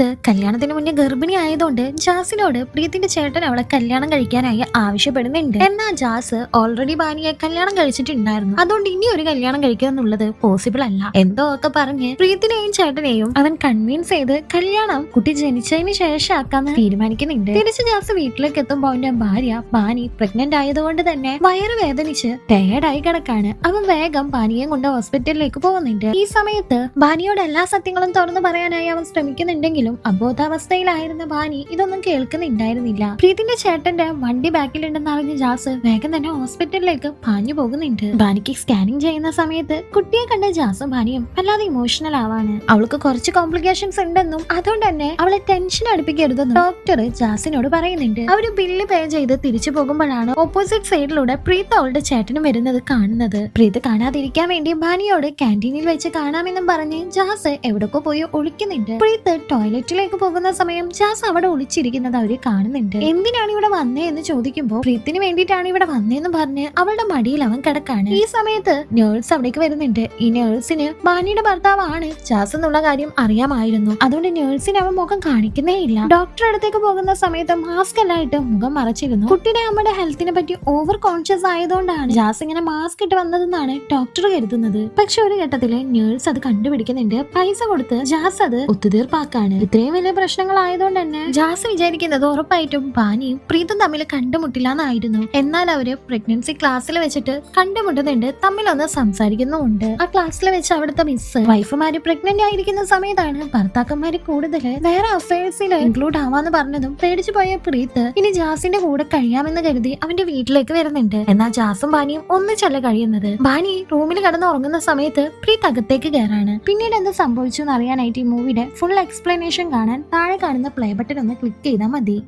പ്രീത്ത് കല്യാണത്തിന് മുന്നേ ഗർഭിണി ആയതുകൊണ്ട് ജാസിനോട് പ്രീത്തിന്റെ ചേട്ടൻ അവളെ കല്യാണം കഴിക്കാനായി ആവശ്യപ്പെടുന്നുണ്ട്. എന്നാൽ ജാസ് ഓൾറെഡി ബാനിയെ കല്യാണം കഴിച്ചിട്ടുണ്ടായിരുന്നു. അതുകൊണ്ട് ഇനി ഒരു കല്യാണം കഴിക്കുക എന്നുള്ളത് പോസിബിൾ അല്ല. എന്തോ ഒക്കെ പറഞ്ഞ് പ്രീത്തിനെയും ചേട്ടനെയും അവൻ കൺവിൻസ് ചെയ്ത് കല്യാണം കുട്ടി ജനിച്ചതിന് ശേഷം ആക്കാന്ന് തീരുമാനിക്കുന്നുണ്ട്. തിരിച്ച് ജാസ് വീട്ടിലേക്ക് എത്തുമ്പോൾ അവന്റെ ഭാര്യ ബാനി പ്രഗ്നന്റ് ആയതുകൊണ്ട് തന്നെ വയറ് വേദനിച്ച് ടയേർഡായി കിടക്കാണ്. അവൻ വേഗം ബാനിയെ കൊണ്ട് ഹോസ്പിറ്റലിലേക്ക് പോകുന്നുണ്ട്. ഈ സമയത്ത് ബാനിയോട് എല്ലാ സത്യങ്ങളും തുറന്നു പറയാനായി അവൻ ശ്രമിക്കുന്നുണ്ടെങ്കിലും അബോധാവസ്ഥയിലായിരുന്ന ബാനി ഇതൊന്നും കേൾക്കുന്നുണ്ടായിരുന്നില്ല. പ്രീതിന്റെ ചേട്ടന്റെ വണ്ടി ബാക്കിലുണ്ടെന്ന് അറിഞ്ഞ ജാസ് വേഗം തന്നെ ഹോസ്പിറ്റലിലേക്ക് പാഞ്ഞു പോകുന്നുണ്ട്. ബാനിക്ക് സ്കാനിങ് ചെയ്യുന്ന സമയത്ത് കുട്ടിയെ കണ്ട ജാസും ബാനിയും വല്ലാതെ ഇമോഷണൽ ആവാണ്. അവൾക്ക് കുറച്ച് കോംപ്ലിക്കേഷൻസ് ഉണ്ടെന്നും അതുകൊണ്ട് തന്നെ അവളെ ടെൻഷൻ അടുപ്പിക്കരുതെന്നും ഡോക്ടർ ജാസിനോട് പറയുന്നുണ്ട്. അവര് ബില്ല് പേ ചെയ്ത് തിരിച്ചു പോകുമ്പോഴാണ് ഓപ്പോസിറ്റ് സൈഡിലൂടെ പ്രീത്ത് അവളുടെ ചേട്ടനും വരുന്നത് കാണുന്നത്. പ്രീത്ത് കാണാതിരിക്കാൻ വേണ്ടി ബാനിയോട് ക്യാൻറ്റീനിൽ വെച്ച് കാണാമെന്നും പറഞ്ഞ് ജാസ് എവിടൊക്കെ പോയി ഒളിക്കുന്നുണ്ട്. പ്രീത്ത് ടോയ്ലറ്റിലേക്ക് പോകുന്ന സമയം ജാസ് അവിടെ ഒളിച്ചിരിക്കുന്നത് അവര് കാണുന്നുണ്ട്. എന്തിനാണ് ഇവിടെ വന്നേ എന്ന് ചോദിക്കുമ്പോൾ പ്രീത്തിന് വേണ്ടിയിട്ടാണ് ഇവിടെ വന്നേന്ന് പറഞ്ഞ് അവളുടെ മടിയിൽ അവൻ കിടക്കാണ്. ഈ സമയത്ത് നേഴ്സ് അവിടേക്ക് വരുന്നുണ്ട്. ഈ നേഴ്സിന് ബാനിയുടെ ഭർത്താവാണ് ജാസ് എന്നുള്ള കാര്യം അറിയാമായിരുന്നു. അതുകൊണ്ട് നേഴ്സിന് അവൻ മുഖം കാണിക്കുന്നേ ഇല്ല. ഡോക്ടർ അടുത്തേക്ക് പോകുന്ന സമയത്ത് മാസ്ക് എല്ലായിട്ട് മുഖം മറച്ചിരുന്നു. കുട്ടിയുടെ അമ്മയുടെ ഹെൽത്തിനെ പറ്റി ഓവർ കോൺഷ്യസ് ആയതുകൊണ്ടാണ് ജാസ് ഇങ്ങനെ മാസ്ക് ഇട്ട് വന്നതെന്നാണ് ഡോക്ടർ കരുതുന്നത്. പക്ഷെ ഒരു ഘട്ടത്തില് നേഴ്സ് അത് കണ്ടുപിടിക്കുന്നുണ്ട്. പൈസ കൊടുത്ത് ജാസ് അത് ഒത്തുതീർപ്പാക്കാണ്. ഇത്രയും വലിയ പ്രശ്നങ്ങളായതുകൊണ്ട് തന്നെ ജാസ് വിചാരിക്കുന്നത് ഉറപ്പായിട്ടും ബാനിയും പ്രീതും തമ്മിൽ കണ്ടുമുട്ടില്ല എന്നായിരുന്നു. എന്നാൽ അവര് പ്രഗ്നൻസി ക്ലാസ്സിൽ വെച്ചിട്ട് കണ്ടുമുട്ടുന്നുണ്ട്, തമ്മിലൊന്ന് സംസാരിക്കുന്നുമുണ്ട്. ആ ക്ലാസ്സിൽ വെച്ച് അവിടുത്തെ മിസ് വൈഫുമാര് പ്രഗ്നന്റ് ആയിരിക്കുന്ന സമയത്താണ് ഭർത്താക്കന്മാര് കൂടുതൽ വേറെ അഫയേഴ്സിൽ ഇൻക്ലൂഡ് ആവാന്ന് പറഞ്ഞതും പേടിച്ചു പോയ പ്രീത്ത് ഇനി ജാസിന്റെ കൂടെ കഴിയാമെന്ന് കരുതി അവന്റെ വീട്ടിലേക്ക് വരുന്നുണ്ട്. എന്നാൽ ജാസും ബാനിയും ഒന്നിച്ചല്ല കഴിയുന്നത്. ബാനി റൂമിൽ കിടന്ന് ഉറങ്ങുന്ന സമയത്ത് പ്രീത്ത് അകത്തേക്ക് കയറാണ്. പിന്നീട് എന്ത് സംഭവിച്ചു എന്ന് അറിയാനായിട്ട് ഈ മൂവിയുടെ ഫുൾ എക്സ്പ്ലനേഷൻ കാണാൻ താഴെ കാണുന്ന പ്ലേ ബട്ടൺ ഒന്ന് ക്ലിക്ക് ചെയ്താൽ മതി.